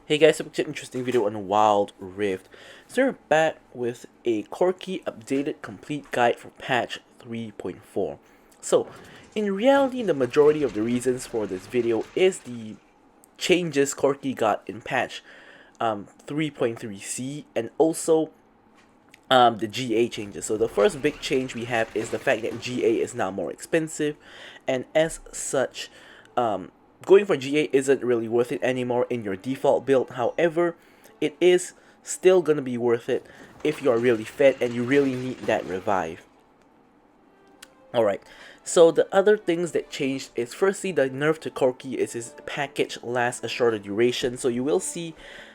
Hey guys, so an interesting video on Wild Rift. So we're back with a Corki updated complete guide for patch 3.4. So, in reality, the majority of the reasons for this video is the changes Corki got in patch 3.3c and also the GA changes. So the first big change we have is the fact that GA is now more expensive, and as such, going for GA isn't really worth it anymore in your default build. However, it is still gonna be worth it if you are really fed and you really need that revive. Alright, so the other things that changed is firstly the nerf to Corki is his package lasts a shorter duration. So you will see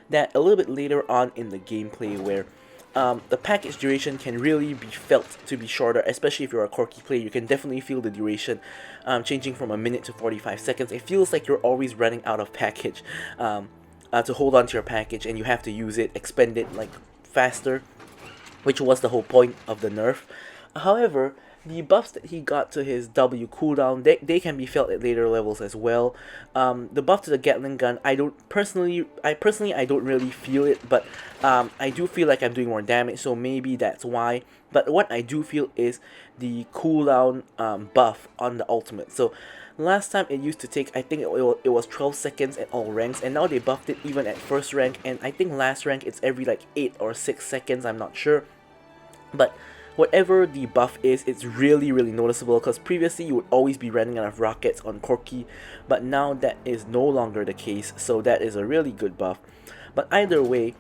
that a little bit later on in the gameplay where the package duration can really be felt to be shorter, especially if you're a Corki player. You can definitely feel the duration changing from a minute to 45 seconds. It feels like you're always running out of package to hold on to your package, and you have to use it, expend it like faster, which was the whole point of the nerf. However, the buffs that he got to his W cooldown, they can be felt at later levels as well. The buff to the Gatling gun, I personally I don't really feel it, but I do feel like I'm doing more damage, so maybe that's why. But what I do feel is the cooldown buff on the ultimate. So last time it used to take, I think it was 12 seconds at all ranks, and now they buffed it even at first rank, and I think last rank it's every like 8 or 6 seconds, I'm not sure. But whatever the buff is, it's really noticeable, because previously you would always be running out of rockets on Corki, but now that is no longer the case, so that is a really good buff. But either way,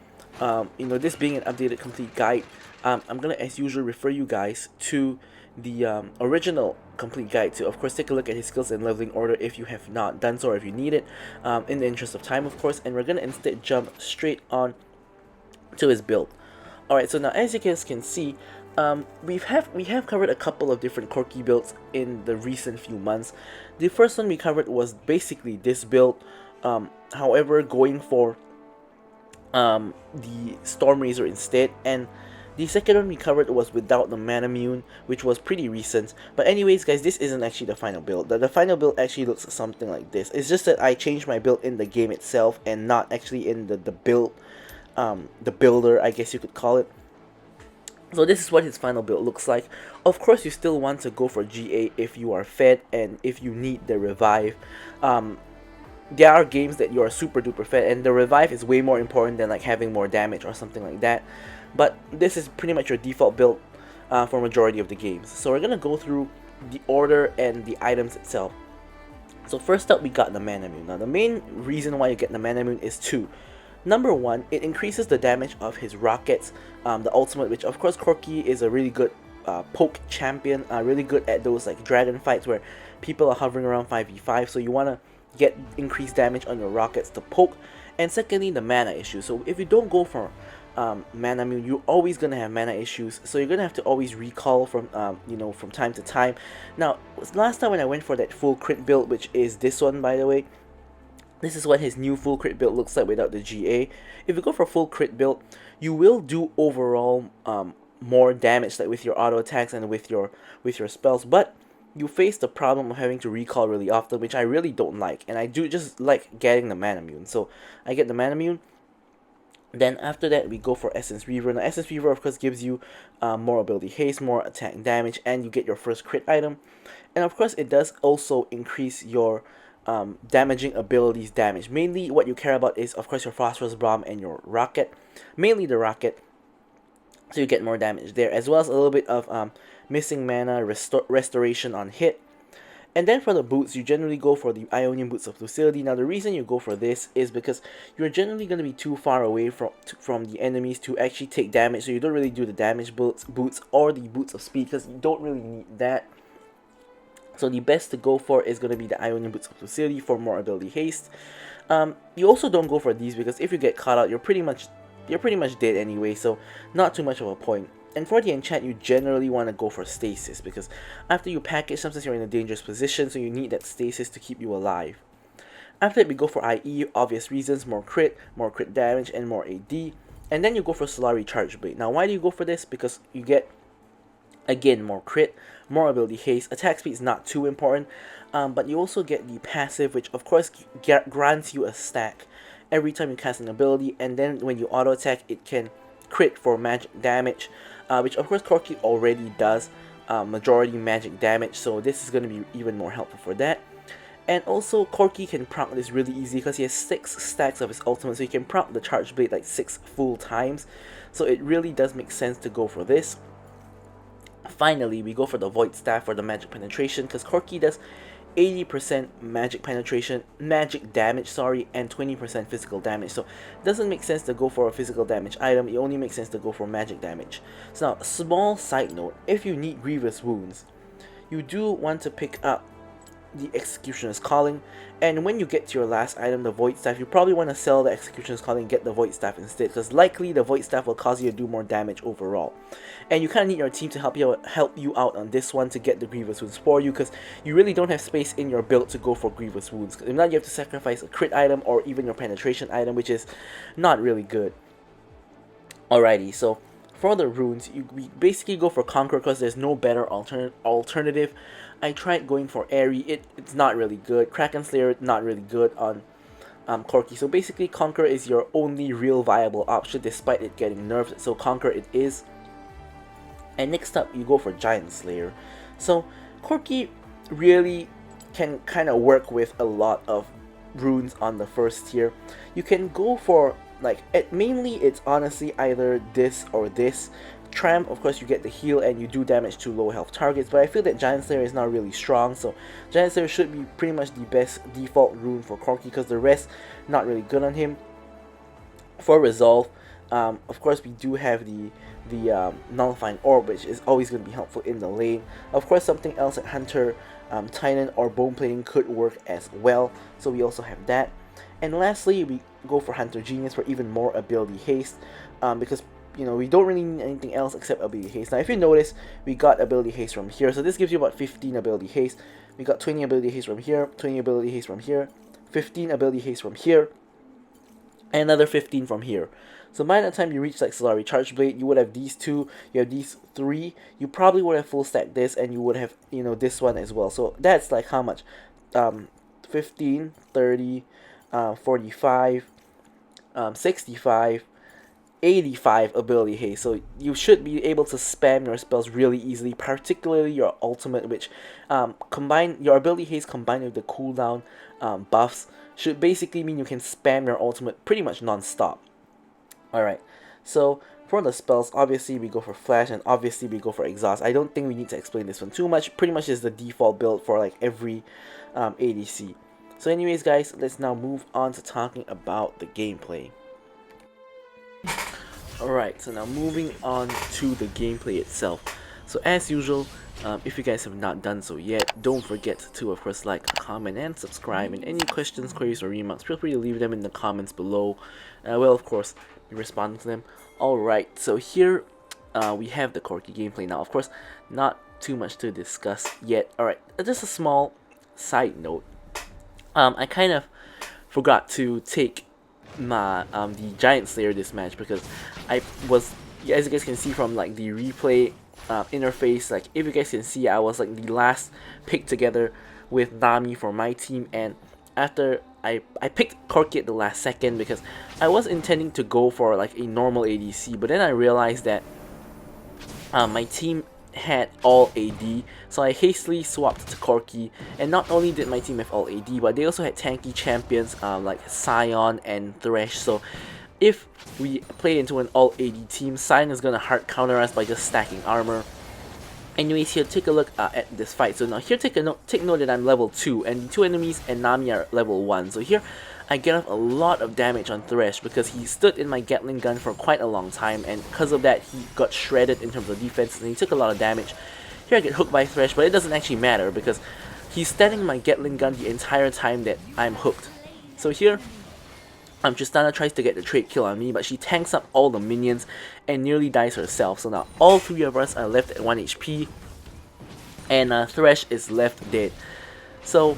this being an updated complete guide, I'm gonna as usual refer you guys to the original complete guide to of course take a look at his skills and leveling order if you have not done so, or if you need it, in the interest of time of course, and we're gonna instead jump straight on to his build. Alright, so now as you guys can see, we have covered a couple of different Corki builds in the recent few months. The first one we covered was basically this build, however going for the Storm Razor instead, and the second one we covered was without the Manamune, which was pretty recent. But anyways guys, this isn't actually the final build. The final build actually looks something like this. It's just that I changed my build in the game itself and not actually in the build, the builder, I guess you could call it. So this is what his final build looks like. Of course, you still want to go for GA if you are fed and if you need the revive. There are games that you are super duper fed, and the revive is way more important than like having more damage or something like that. But this is pretty much your default build for majority of the games. So we're gonna go through the order and the items itself. So first up, we got the Manamune. Now the main reason why you get the Manamune is two. Number one, it increases the damage of his rockets, the ultimate, which of course Corki is a really good poke champion, really good at those like dragon fights where people are hovering around 5v5, so you want to get increased damage on your rockets to poke. And secondly, the mana issue. So if you don't go for Manamune, you're always gonna have mana issues, so you're gonna have to always recall from from time to time. Now last time when I went for that full crit build, which is this one by the way, this is what his new full crit build looks like without the GA. If you go for full crit build, you will do overall more damage, like with your auto attacks and with your spells, but you face the problem of having to recall really often, which I really don't like, and I do just like getting the Manamune. So I get the Manamune. Then after that we go for Essence Reaver. Now Essence Reaver of course gives you more ability haste, more attack damage, and you get your first crit item. And of course it does also increase your damaging abilities damage. Mainly what you care about is of course your Phosphorus Bomb and your rocket. Mainly the rocket, so you get more damage there, as well as a little bit of missing mana restoration on hit. And then for the boots, you generally go for the Ionian Boots of Lucidity. Now the reason you go for this is because you're generally going to be too far away from the enemies to actually take damage, so you don't really do the damage boots or the Boots of Speed, because you don't really need that. So the best to go for is going to be the Ionian Boots of Lucidity for more ability haste. You also don't go for these because if you get caught out, you're pretty much dead anyway, so not too much of a point. And for the enchant, you generally want to go for stasis, because after you package, sometimes you're in a dangerous position, so you need that stasis to keep you alive. After that, we go for IE, obvious reasons, more crit damage, and more AD. And then you go for Solari Charge Blade. Now why do you go for this? Because you get, again, more crit, more ability haste. Attack speed is not too important, but you also get the passive, which of course grants you a stack every time you cast an ability, and then when you auto attack it can crit for magic damage, which of course Corki already does majority magic damage, so this is going to be even more helpful for that. And also Corki can proc this really easy because he has 6 stacks of his ultimate, so he can proc the charge blade like 6 full times, so it really does make sense to go for this. Finally, we go for the Void Staff for the magic penetration, because Corki does 80% magic penetration, magic damage, sorry, and 20% physical damage. So it doesn't make sense to go for a physical damage item, it only makes sense to go for magic damage. So now, small side note, if you need grievous wounds, you do want to pick up the Executioner's Calling, and when you get to your last item, the Void Staff, you probably want to sell the Executioner's Calling and get the Void Staff instead, because likely the Void Staff will cause you to do more damage overall. And you kind of need your team to help you out on this one to get the Grievous Wounds for you, because you really don't have space in your build to go for Grievous Wounds. If not, you have to sacrifice a crit item or even your penetration item, which is not really good. Alrighty, so for the runes, we basically go for Conquer because there's no better alternative. I tried going for Airy, it's not really good. Kraken Slayer, not really good on Corki. So basically Conquer is your only real viable option despite it getting nerfed, so Conquer it is. And next up you go for Giant Slayer. So Corki really can kind of work with a lot of runes on the first tier. You can go for like, mainly it's honestly either this or this. Tramp, of course, you get the heal and you do damage to low health targets, but I feel that Giant Slayer is not really strong, so Giant Slayer should be pretty much the best default rune for Corki because the rest not really good on him. For Resolve, of course, we do have the Nullifying Orb, which is always going to be helpful in the lane. Of course, something else like Hunter, Titan, or Bone Plating could work as well, so we also have that. And lastly, we go for Hunter Genius for even more ability haste, because you know, we don't really need anything else except ability haste. Now if you notice, we got ability haste from here, so this gives you about 15 ability haste. We got 20 ability haste from here, 20 ability haste from here, 15 ability haste from here, and another 15 from here. So by the time you reach like Solari Charge Blade, you would have these 2, you have these 3, you probably would have full stacked this, and you would have, you know, this one as well. So that's like how much? 15, 30, 45, 65, 85 ability haste, so you should be able to spam your spells really easily, particularly your ultimate, which combine your ability haste combined with the cooldown buffs should basically mean you can spam your ultimate pretty much non-stop. Alright, so for the spells, obviously we go for Flash and obviously we go for Exhaust. I don't think we need to explain this one too much, pretty much is the default build for like every ADC. So anyways guys, let's now move on to talking about the gameplay. Alright, so now moving on to the gameplay itself. So as usual, if you guys have not done so yet, don't forget to of course like, comment, and subscribe. And any questions, queries, or remarks, feel free to leave them in the comments below. Well, of course, we respond to them. Alright, so here we have the Corki gameplay now. Of course, not too much to discuss yet. Alright, just a small side note. I kind of forgot to take my the Giant Slayer this match because I was, as you guys can see from like the replay interface, like if you guys can see, I was like the last pick together with Nami for my team, and after I picked Corki at the last second because I was intending to go for like a normal ADC, but then I realized that my team had all AD, so I hastily swapped to Corki. And not only did my team have all AD, but they also had tanky champions like Sion and Thresh. So if we play into an all AD team, Sion is gonna hard counter us by just stacking armor. Anyways, here, take a look at this fight. So now here, take note that I'm level 2 and the 2 enemies and Nami are level 1. So here I get off a lot of damage on Thresh because he stood in my Gatling gun for quite a long time, and because of that he got shredded in terms of defense and he took a lot of damage. Here I get hooked by Thresh, but it doesn't actually matter because he's standing in my Gatling gun the entire time that I'm hooked. So here Tristana tries to get the trade kill on me, but she tanks up all the minions and nearly dies herself. So now all 3 of us are left at 1 HP and Thresh is left dead. So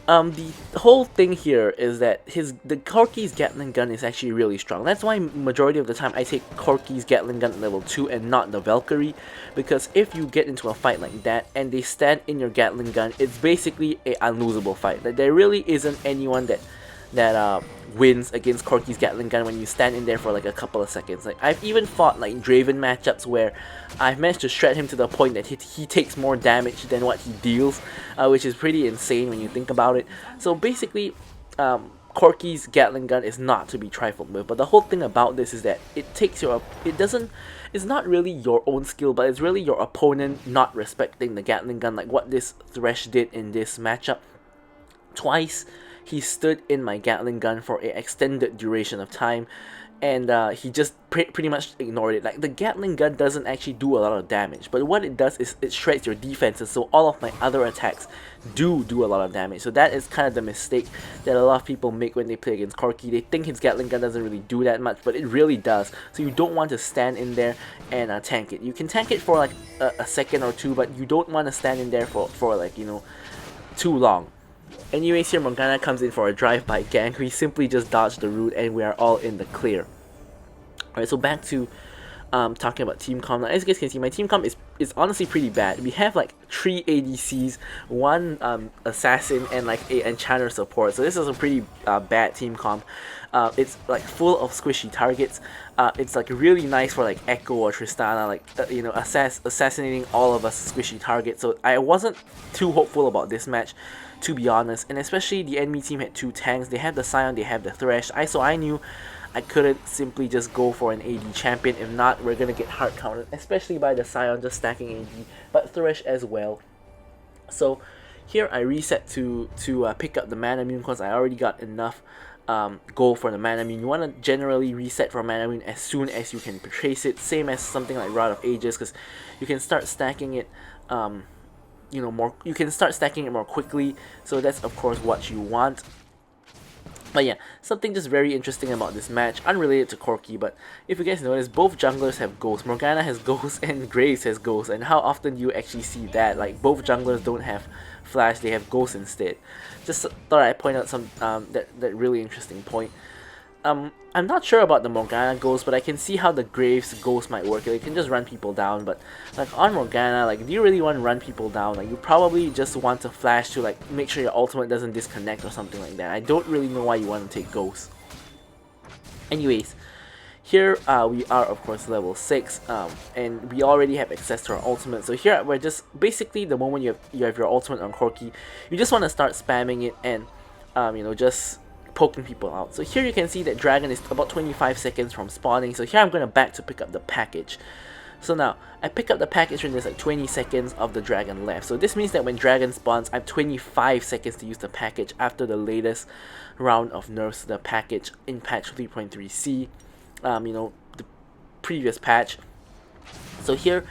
the whole thing here is that the Corki's Gatling gun is actually really strong. That's why majority of the time I take Corki's Gatling gun at level 2 and not the Valkyrie, because if you get into a fight like that and they stand in your Gatling gun, it's basically an unlosable fight. Like, there really isn't anyone that wins against Corki's Gatling gun when you stand in there for like a couple of seconds. Like I've even fought like Draven matchups where I've managed to shred him to the point that he takes more damage than what he deals, which is pretty insane when you think about it. So basically, Corki's Gatling gun is not to be trifled with, but the whole thing about this is that it's not really your own skill, but it's really your opponent not respecting the Gatling gun, like what this Thresh did in this matchup. Twice he stood in my Gatling gun for an extended duration of time, and he just pretty much ignored it. Like the Gatling gun doesn't actually do a lot of damage, but what it does is it shreds your defenses, so all of my other attacks do a lot of damage. So that is kind of the mistake that a lot of people make when they play against Corki. They think his Gatling gun doesn't really do that much, but it really does. So you don't want to stand in there and tank it. You can tank it for like a second or two, but you don't want to stand in there for like, you know, too long. Anyways, here Morgana comes in for a drive-by gank. We simply just dodge the root and we are all in the clear. Alright, so back to talking about team comp. Now, as you guys can see, my team comp is honestly pretty bad. We have like 3 ADCs, 1 assassin, and like a enchanter support. So this is a pretty bad team comp. It's like full of squishy targets. It's like really nice for like Echo or Tristana, like you know, assassinating all of us squishy targets. So I wasn't too hopeful about this match, to be honest. And especially the enemy team had 2 tanks. They have the Scion, they have the Thresh. So I knew I couldn't simply just go for an AD champion. If not, we're gonna get hard countered, especially by the Scion just stacking AD, but Thresh as well. So here I reset to pick up the mana immune because I already got enough gold for the mana immune. You want to generally reset for mana immune as soon as you can purchase it, same as something like Rod of Ages, because you can start stacking it you know, you can start stacking it more quickly. So that's of course what you want. But yeah, something just very interesting about this match, unrelated to Corki, but if you guys notice, both junglers have ghosts. Morgana has ghosts and Graves has ghosts, and how often do you actually see that? Like, both junglers don't have flash, they have ghosts instead. Just thought I'd point out some that really interesting point. I'm not sure about the Morgana ghost, but I can see how the Graves ghost might work. You can just run people down, but like on Morgana, like do you really want to run people down? Like you probably just want to flash to like make sure your ultimate doesn't disconnect or something like that. I don't really know why you want to take ghosts. Anyways, here we are of course level 6, and we already have access to our ultimate. So here we're just basically, the moment you have your ultimate on Corki, you just want to start spamming it and you know, just poking people out. So here you can see that Dragon is about 25 seconds from spawning. So here I'm going to back to pick up the package. So now I pick up the package when there's like 20 seconds of the Dragon left. So this means that when Dragon spawns, I have 25 seconds to use the package after the latest round of nerfs to the package in patch 3.3c. You know, the previous patch. So here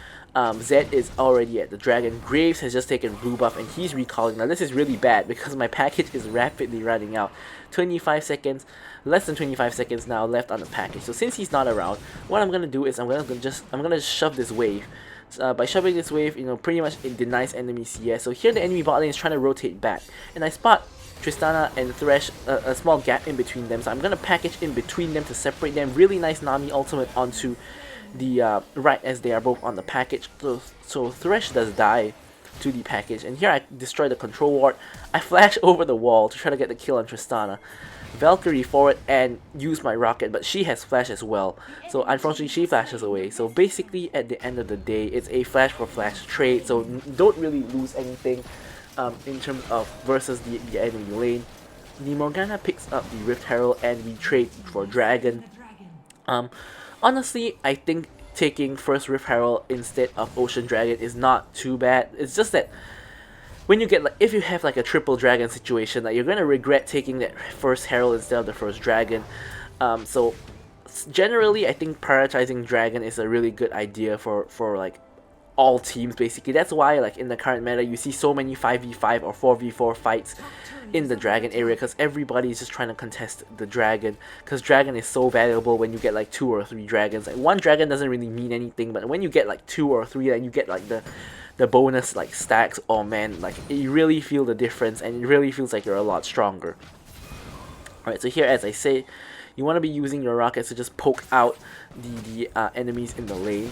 Zed is already at the Dragon. Graves has just taken blue buff and he's recalling. Now this is really bad because my package is rapidly running out. 25 seconds, less than 25 seconds now left on the package. So since he's not around, what I'm gonna do is I'm gonna shove this wave. By shoving this wave, you know, pretty much it denies enemy CS. So here the enemy bot lane is trying to rotate back, and I spot Tristana and Thresh, a small gap in between them. So I'm gonna package in between them to separate them. Really nice Nami ultimate onto the right as they are both on the package. So Thresh does die to the package, and here I destroy the control ward. I flash over the wall to try to get the kill on Tristana. Valkyrie forward and use my rocket, but she has flash as well, so unfortunately she flashes away. So basically at the end of the day, it's a flash for flash trade, so don't really lose anything in terms of versus the enemy lane. The Morgana picks up the Rift Herald and we trade for Dragon. Honestly, I think taking first Rift Herald instead of Ocean Dragon is not too bad. It's just that when you get like, if you have like a triple dragon situation, like you're gonna regret taking that first Herald instead of the first Dragon. So generally, I think prioritizing Dragon is a really good idea for like all teams basically. That's why like in the current meta you see so many 5v5 or 4v4 fights in the Dragon area, because everybody is just trying to contest the Dragon, because Dragon is so valuable. When you get like 2 or 3 dragons, like 1 dragon doesn't really mean anything, but when you get like 2 or 3 and you get like the bonus like stacks, oh man, like you really feel the difference and it really feels like you're a lot stronger. Alright, so here as I say, you want to be using your rockets to just poke out the enemies in the lane.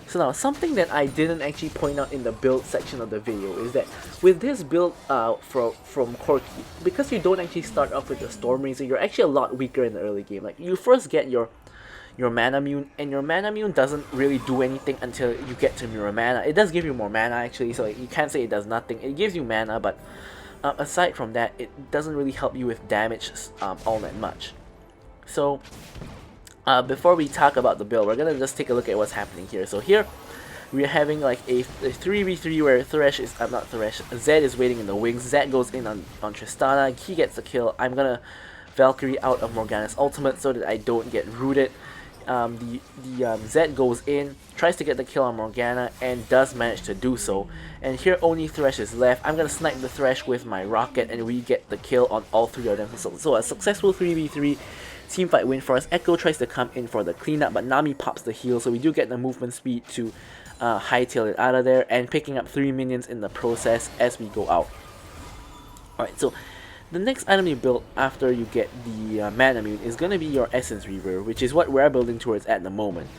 So now, something that I didn't actually point out in the build section of the video is that with this build from Corki, because you don't actually start off with the Storm Razor, you're actually a lot weaker in the early game. Like, you first get your mana mune, and your mana mune doesn't really do anything until you get to mirror mana. It does give you more mana actually, so you can't say it does nothing. It gives you mana, but aside from that, it doesn't really help you with damage all that much. So before we talk about the build, we're gonna just take a look at what's happening here. So here we're having like a 3v3 where Thresh is not Thresh, Zed is waiting in the wings. Zed goes in on Tristana, he gets the kill. I'm gonna Valkyrie out of Morgana's ultimate so that I don't get rooted. Zed goes in, tries to get the kill on Morgana, and does manage to do so. And here only Thresh is left. I'm gonna snipe the Thresh with my rocket, and we get the kill on all three of them. So a successful 3v3 teamfight win for us. Echo tries to come in for the cleanup, but Nami pops the heal, so we do get the movement speed to hightail it out of there, and picking up 3 minions in the process as we go out. Alright, so the next item you build after you get the mana mune is going to be your Essence Reaver, which is what we're building towards at the moment.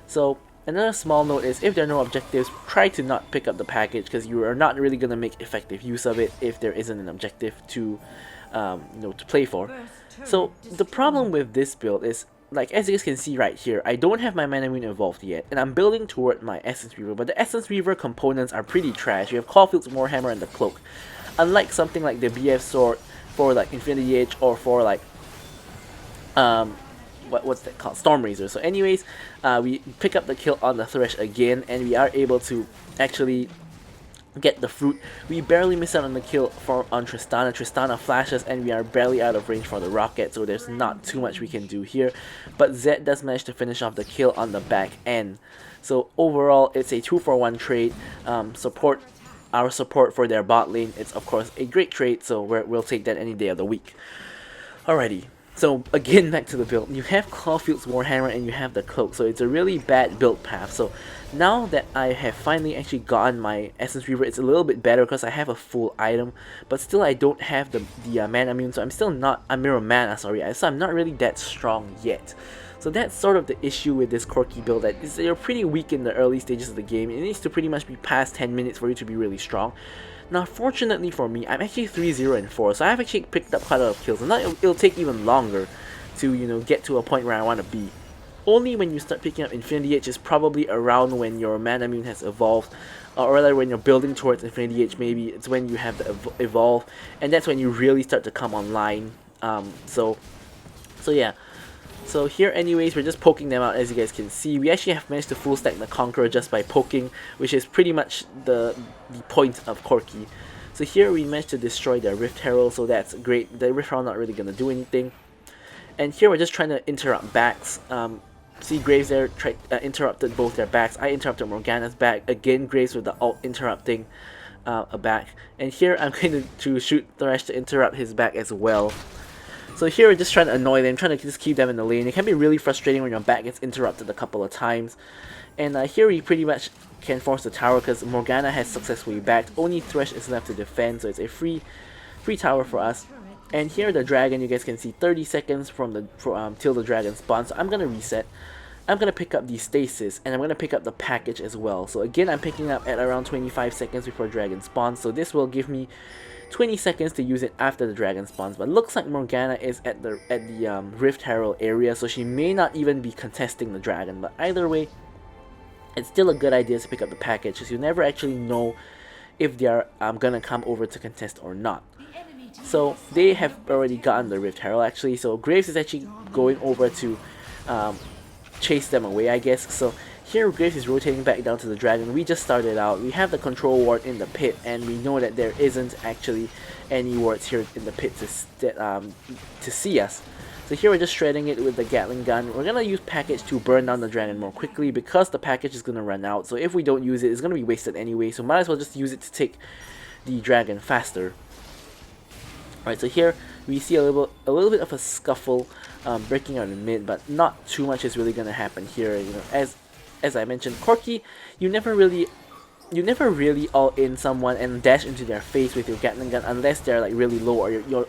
So another small note is, if there are no objectives, try to not pick up the package, because you are not really going to make effective use of it if there isn't an objective to to play for. So the problem with this build is, like, as you guys can see right here, I don't have my mana mune evolved yet, and I'm building toward my Essence Reaver, but the Essence Reaver components are pretty trash. You have Caulfield's Warhammer and the Cloak. Unlike something like the BF Sword for like Infinity Edge, or for like what's that called, Storm Razor. So anyways, we pick up the kill on the Thresh again, and we are able to actually get the fruit. We barely miss out on the kill on Tristana. Tristana flashes, and we are barely out of range for the rocket, so there's not too much we can do here. But Zed does manage to finish off the kill on the back end. So overall, it's a 2-for-1 trade. Our support for their bot lane, it's of course a great trade, so we'll take that any day of the week. Alrighty, so again, back to the build. You have Caulfield's Warhammer and you have the Cloak, so it's a really bad build path. So now that I have finally actually gotten my Essence Reaver, it's a little bit better because I have a full item, but still I don't have the mana mune, so I'm still not mirror mana, sorry, so I'm not really that strong yet. So that's sort of the issue with this Corki build, that is, you're pretty weak in the early stages of the game. It needs to pretty much be past 10 minutes for you to be really strong. Now fortunately for me, I'm actually 3-0-4, so I've actually picked up quite a lot of kills, and now it'll take even longer to get to a point where I want to be. Only when you start picking up Infinity Edge is probably around when your mana mune has evolved, or rather when you're building towards Infinity Edge. Maybe it's when you have the evolve, and that's when you really start to come online. So yeah. So here anyways, we're just poking them out. As you guys can see, we actually have managed to full stack the Conqueror just by poking, which is pretty much the point of Corki. So here we managed to destroy their Rift Herald, so that's great. The Rift Herald not really going to do anything. And here we're just trying to interrupt backs. See, Graves there interrupted both their backs. I interrupted Morgana's back. Again, Graves with the ult interrupting a back. And here I'm going to shoot Thresh to interrupt his back as well. So here we're just trying to annoy them, trying to just keep them in the lane. It can be really frustrating when your back gets interrupted a couple of times. And here we pretty much can force the tower because Morgana has successfully backed. Only Thresh is left to defend, so it's a free tower for us. And here the dragon, you guys can see 30 seconds from till the dragon spawns. So I'm gonna reset. I'm gonna pick up the stasis, and I'm gonna pick up the package as well. So again, I'm picking up at around 25 seconds before dragon spawns. So this will give me 20 seconds to use it after the dragon spawns, but looks like Morgana is at the Rift Herald area, so she may not even be contesting the dragon. But either way, it's still a good idea to pick up the package, because you never actually know if they are gonna come over to contest or not. So they have already gotten the Rift Herald actually, so Graves is actually going over to chase them away, I guess. So here Graves is rotating back down to the dragon. We just started out. We have the control ward in the pit, and we know that there isn't actually any wards here in the pit to see us. So here we're just shredding it with the Gatling gun. We're gonna use package to burn down the dragon more quickly because the package is gonna run out. So if we don't use it, it's gonna be wasted anyway. So might as well just use it to take the dragon faster. Alright, so here we see a little bit of a scuffle breaking out in mid, but not too much is really gonna happen here. As I mentioned, Corki, you never really all in someone and dash into their face with your Gatling gun unless they're like really low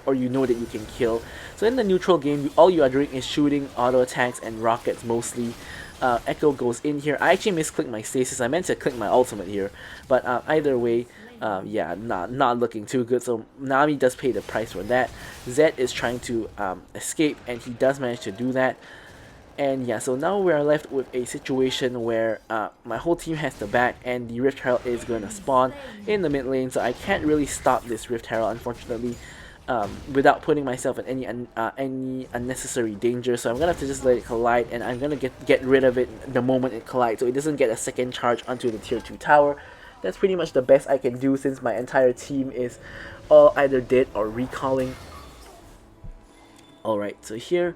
or you know that you can kill. So in the neutral game, all you are doing is shooting auto attacks and rockets mostly. Echo goes in here. I actually misclicked my stasis. I meant to click my ultimate here, but either way, yeah, not looking too good. So Nami does pay the price for that. Zed is trying to escape, and he does manage to do that. And yeah, so now we are left with a situation where my whole team has the back, and the Rift Herald is going to spawn in the mid lane, so I can't really stop this Rift Herald, unfortunately, without putting myself in any unnecessary danger. So I'm going to have to just let it collide, and I'm going to get rid of it the moment it collides, so it doesn't get a second charge onto the tier 2 tower. That's pretty much the best I can do since my entire team is all either dead or recalling. Alright, so here,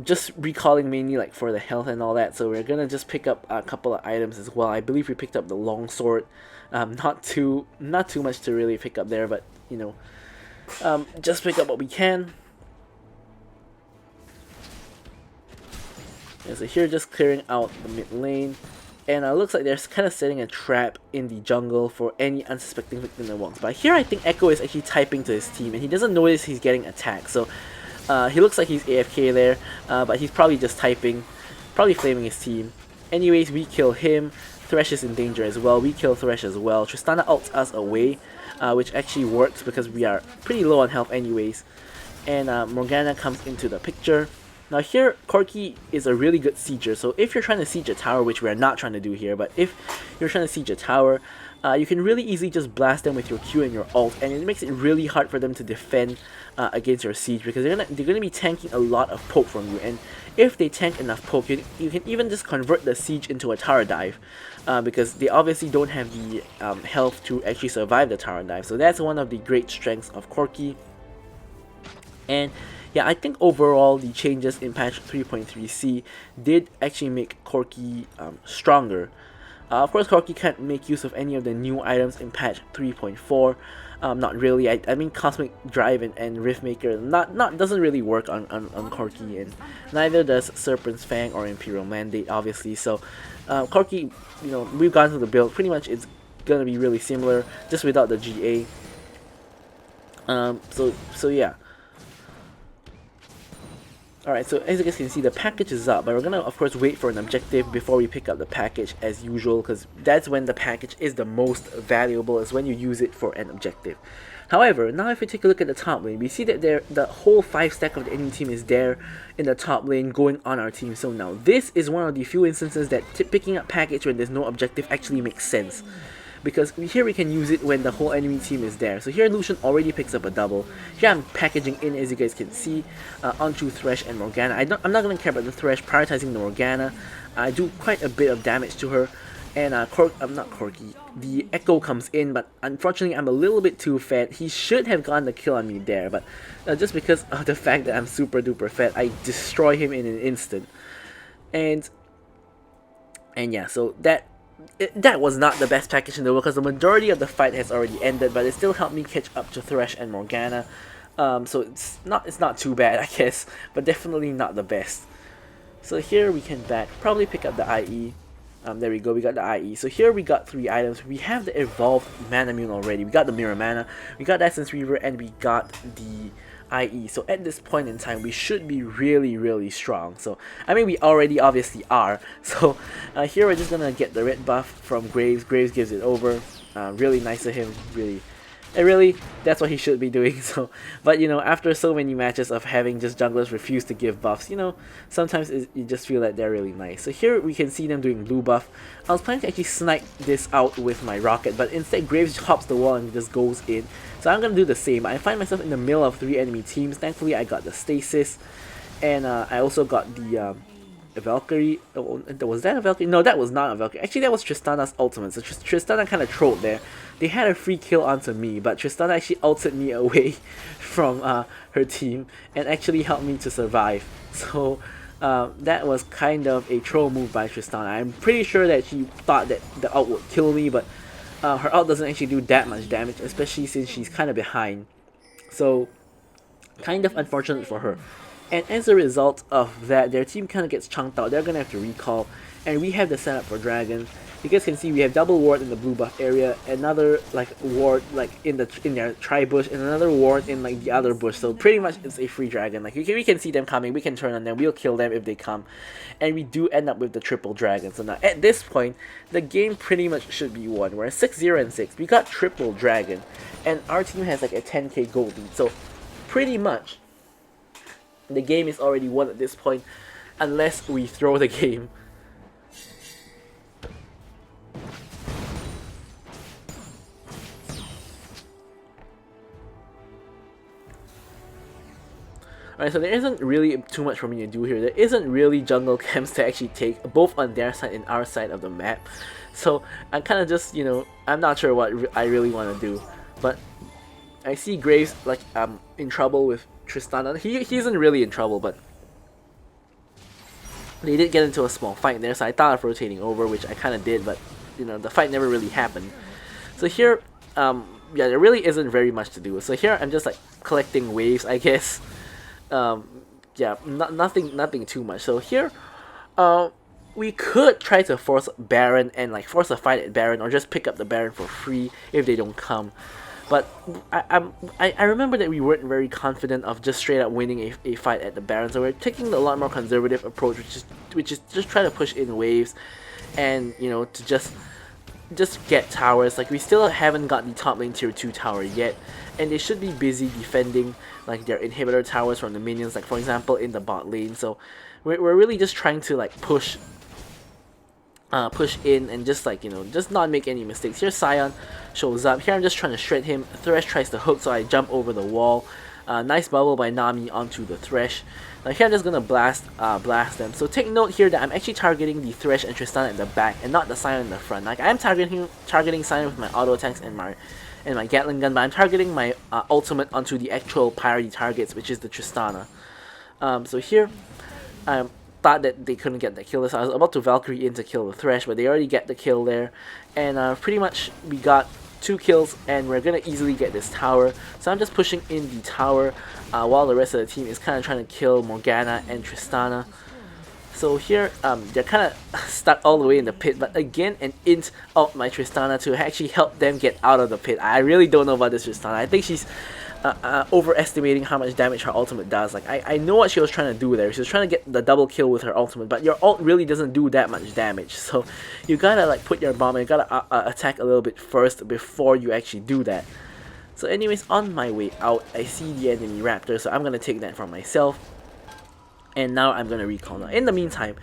just recalling mainly like for the health and all that, so we're gonna just pick up a couple of items as well. I believe we picked up the longsword. Not too much to really pick up there, but you know, just pick up what we can. Yeah, so here just clearing out the mid lane, and looks like they're kind of setting a trap in the jungle for any unsuspecting victim that walks by. Here I think Echo is actually typing to his team, and he doesn't notice he's getting attacked, so he looks like he's AFK there, but he's probably just typing, probably flaming his team. Anyways, we kill him. Thresh is in danger as well. We kill Thresh as well. Tristana ults us away, which actually works because we are pretty low on health anyways. And Morgana comes into the picture. Now here, Corki is a really good sieger, so if you're trying to siege a tower, which we are not trying to do here, but if you're trying to siege a tower, you can really easily just blast them with your Q and your ult, and it makes it really hard for them to defend against your siege, because they're gonna be tanking a lot of poke from you, and if they tank enough poke, you can even just convert the siege into a tower dive, because they obviously don't have the health to actually survive the tower dive. So that's one of the great strengths of Corki. And yeah, I think overall the changes in patch 3.3c did actually make Corki stronger. Of course, Corki can't make use of any of the new items in patch 3.4. Not really. I mean, Cosmic Drive and Riftmaker doesn't really work on Corki, and neither does Serpent's Fang or Imperial Mandate, obviously. So Corki, you know, we've gone through the build. Pretty much, it's gonna be really similar, just without the GA. So yeah. Alright, so as you guys can see, the package is up, but we're gonna of course wait for an objective before we pick up the package as usual, because that's when the package is the most valuable, is when you use it for an objective. However, now if we take a look at the top lane, we see that the whole 5 stack of the enemy team is there in the top lane going on our team. So now this is one of the few instances that picking up package when there's no objective actually makes sense, because here we can use it when the whole enemy team is there. So here Lucian already picks up a double. Here I'm packaging in, as you guys can see, onto Thresh and Morgana. I'm not going to care about the Thresh, prioritizing the Morgana. I do quite a bit of damage to her. And Corki, the Echo comes in, but unfortunately I'm a little bit too fat. He should have gotten the kill on me there, but just because of the fact that I'm super duper fat, I destroy him in an instant. And yeah, so that was not the best package in the world, because the majority of the fight has already ended, but it still helped me catch up to Thresh and Morgana. So it's not too bad, I guess, but definitely not the best. So here we can probably pick up the IE. There we go, we got the IE. So here we got 3 items. We have the evolved Mana Mune already. We got the Mirror Mana, we got the Essence Reaver, and we got the IE. So at this point in time, we should be really strong. So I mean, we already obviously are. So here we're just gonna get the red buff from Graves. Graves gives it over. Really nice of him. Really, that's what he should be doing. So, but you know, after so many matches of having just junglers refuse to give buffs, you know, sometimes you just feel that they're really nice. So here we can see them doing blue buff. I was planning to actually snipe this out with my rocket, but instead Graves hops the wall and just goes in. So I'm gonna do the same. I find myself in the middle of 3 enemy teams. Thankfully, I got the stasis, and I also got the Valkyrie. Oh, was that a Valkyrie? No, that was not a Valkyrie. Actually, that was Tristana's ultimate. So Tristana kind of trolled there. They had a free kill onto me, but Tristana actually ulted me away from her team and actually helped me to survive. So that was kind of a troll move by Tristana. I'm pretty sure that she thought that the ult would kill me, but her ult doesn't actually do that much damage, especially since she's kind of behind. So kind of unfortunate for her. And as a result of that, their team kind of gets chunked out. They're gonna have to recall, and we have the setup for dragon. You guys can see we have double ward in the blue buff area, another like ward like in their tri bush, and another ward in like the other bush. So pretty much it's a free dragon. Like we can see them coming, we can turn on them, we'll kill them if they come, and we do end up with the triple dragon. So now at this point, the game pretty much should be won. We're at 6-0 and 6. We got triple dragon, and our team has like a 10k gold lead. So pretty much the game is already won at this point, unless we throw the game. Alright, so there isn't really too much for me to do here. There isn't really jungle camps to actually take, both on their side and our side of the map. So I'm kind of just, you know, I'm not sure what I really want to do. But I see Graves like in trouble with Tristana. He isn't really in trouble, but they did get into a small fight there. So I thought of rotating over, which I kind of did, but you know, the fight never really happened. So here, yeah, there really isn't very much to do. So here I'm just like collecting waves, I guess. Yeah, nothing too much. So here, we could try to force Baron and like force a fight at Baron, or just pick up the Baron for free if they don't come. But I remember that we weren't very confident of just straight up winning a fight at the Baron, so we're taking a lot more conservative approach, which is just try to push in waves, and you know, to just get towers. Like we still haven't got the top lane tier 2 tower yet, and they should be busy defending like their inhibitor towers from the minions, like for example in the bot lane. So we're really just trying to like push in and just like, you know, just not make any mistakes. Here Sion shows up. Here I'm just trying to shred him. Thresh tries to hook, so I jump over the wall. Nice bubble by Nami onto the Thresh. Now here I'm just gonna blast them. So take note here that I'm actually targeting the Thresh and Tristana at the back and not the Sion in the front. Like I'm targeting Sion with my auto attacks and my Gatling gun, but I'm targeting my ultimate onto the actual priority targets, which is the Tristana. So here I thought that they couldn't get the kill, so I was about to Valkyrie in to kill the Thresh, but they already get the kill there, and pretty much we got 2 kills, and we're gonna easily get this tower. So I'm just pushing in the tower while the rest of the team is kind of trying to kill Morgana and Tristana. So here, they're kind of stuck all the way in the pit, but again, an int of my Tristana to actually help them get out of the pit. I really don't know about this Tristana. I think she's overestimating how much damage her ultimate does. Like, I know what she was trying to do there. She was trying to get the double kill with her ultimate, but your ult really doesn't do that much damage. So you gotta like put your bomb and you gotta attack a little bit first before you actually do that. So anyways, on my way out, I see the enemy Raptor, so I'm gonna take that for myself. And now I'm gonna recall. Now in the meantime,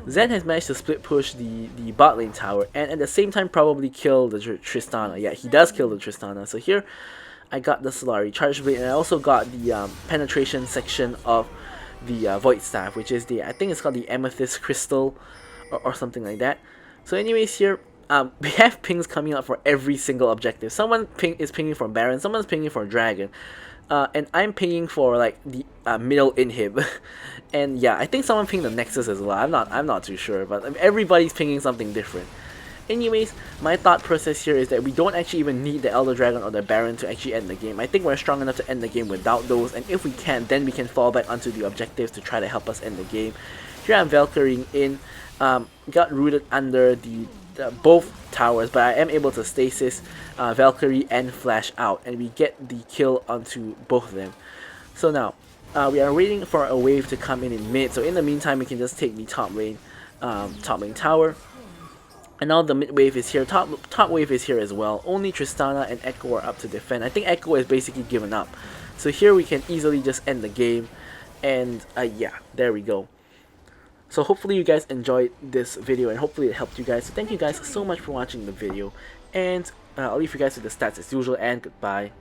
Zen has managed to split push the bot lane tower, and at the same time probably kill the Tristana. Yeah, he does kill the Tristana. So here I got the Solari Charge Blade, and I also got the penetration section of the Void Staff, which is I think it's called the Amethyst Crystal or something like that. So anyways, here we have pings coming out for every single objective. Someone is pinging for Baron, someone's pinging for Dragon, and I'm pinging for like the middle inhib. And yeah, I think someone pinged the Nexus as well. I'm not too sure, but everybody's pinging something different. Anyways, my thought process here is that we don't actually even need the Elder Dragon or the Baron to actually end the game. I think we're strong enough to end the game without those, and if we can, then we can fall back onto the objectives to try to help us end the game. Here I'm Valkyrieing in, got rooted under both towers, but I am able to stasis Valkyrie and flash out, and we get the kill onto both of them. So now, we are waiting for a wave to come in mid, so in the meantime we can just take the top lane tower. And now the mid wave is here, top wave is here as well. Only Tristana and Echo are up to defend. I think Echo has basically given up. So here we can easily just end the game, and yeah, there we go. So hopefully you guys enjoyed this video, and hopefully it helped you guys. So thank you guys so much for watching the video, and I'll leave you guys with the stats as usual, and goodbye.